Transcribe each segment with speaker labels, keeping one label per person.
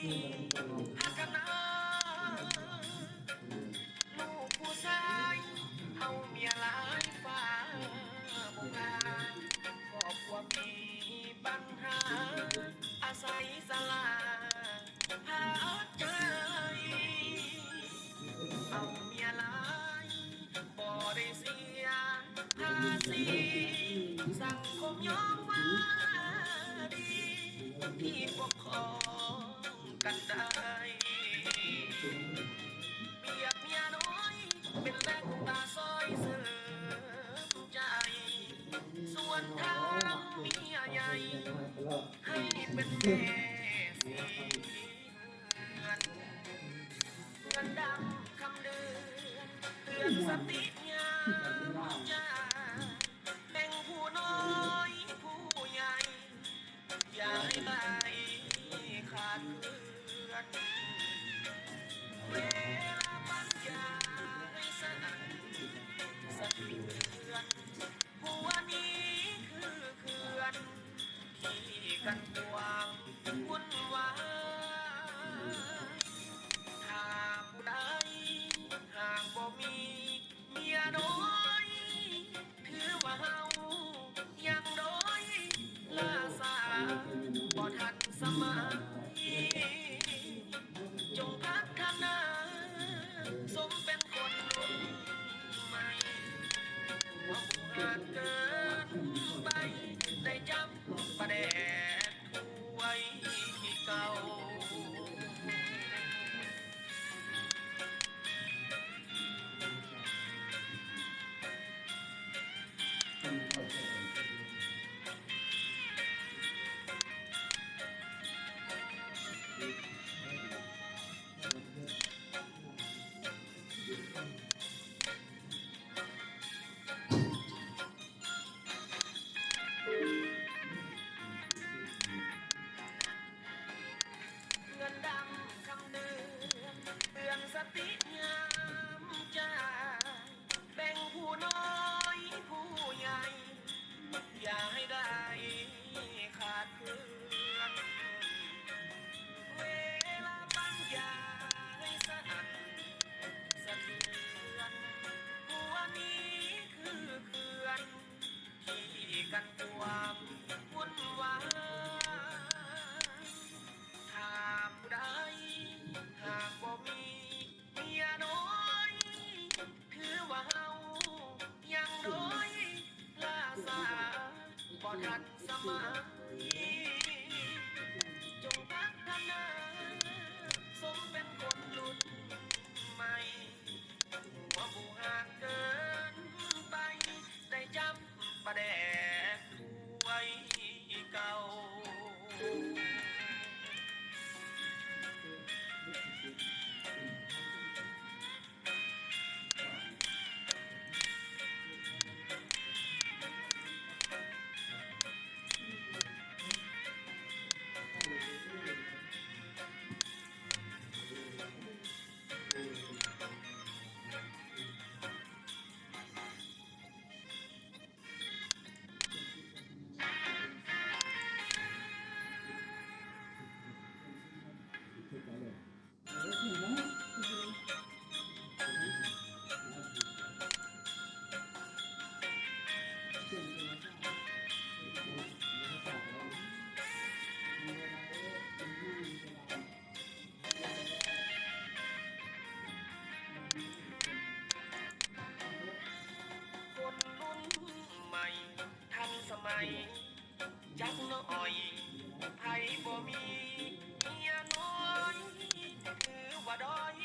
Speaker 1: พัฒนาลูกผู้ชายเอาเมียหลายฝ่าบุกาครอบครัวมีปัญหาอาศัยสลาหาใจเอาเมียหลายบ่ได้เสียภาษีสังคมยอมว่าดีที่ปกครองกันได้เปียกเมียน้อยเป็นแรงตาซอยเสริมใจส่วนทางเมียใหญ่ให้เป็นแม่สีเงินเงินดำคำเดือนเตือนสติยามจะแบ่งผู้น้อยผู้ใหญ่อย่าให้ไหลขาดเคือนเวลาปัญญาให้สั่นสะเทือนผู้ว่านี้คือเขื่อนที่กันกวางวุ่นวายถ้าผู้ใดหากบ่มีเมียน้อยถือว่าเฮายังด้อยล่าสาบ่ทันสมัยจงพัฒนาสมเป็นคนรุ่นใหม่ว่าผู้หากเกินไปได้จำประแดดไว้เก่าเงินดำคำเดือนเตือนสติยามใจแบ่งผู้น้อยผู้ใหญ่อย่าให้ได้ขาดเพื่อนเวลาปัญญาให้สั่นสะเทือนหัวนี้คือเขื่อนที่กันความวุ่นวายถ้าผู้ใดหากบ่มีเมียน้อยถือว่าเฮายังด้อยล่าสาบ่ทันสมัยจงพัฒนาสมเป็นคนรุ่นใหม่ว่าผู้ห่างเกินไปได้จำประแดกไว้เก่าคนรุ่นใหม่ทันสมัยจักน้อยไผบ่มีเมียน้อยถือว่าด้อย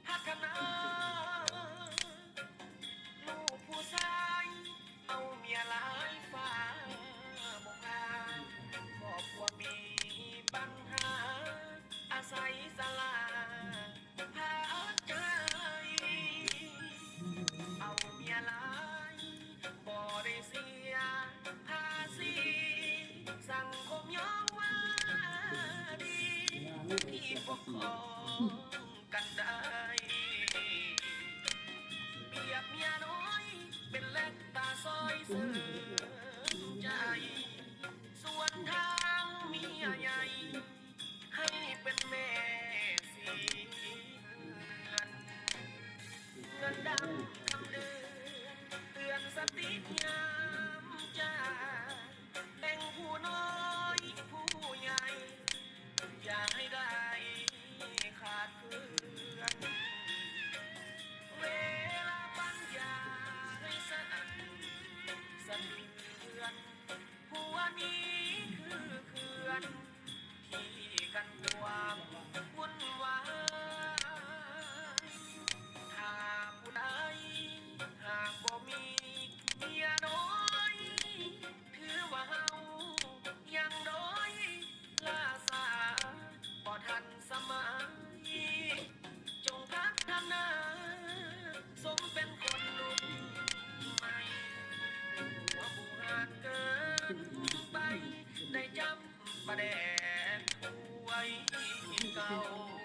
Speaker 1: พัฒนาลูกผู้ชายเอาเมียหลายฝ่าบ่พาครอบครัวมีปัญหาอาศัยสลาพาใจเอาเมียหลายบ่ได้เสียภาษีสังคมยอมว่าดีที่ปกครองกันได้เปรียบเมียน้อยเป็นแลกตาซอยเสริมใจส่วนทางเมียใหญ่ให้เป็น ประแดกไว้เก่า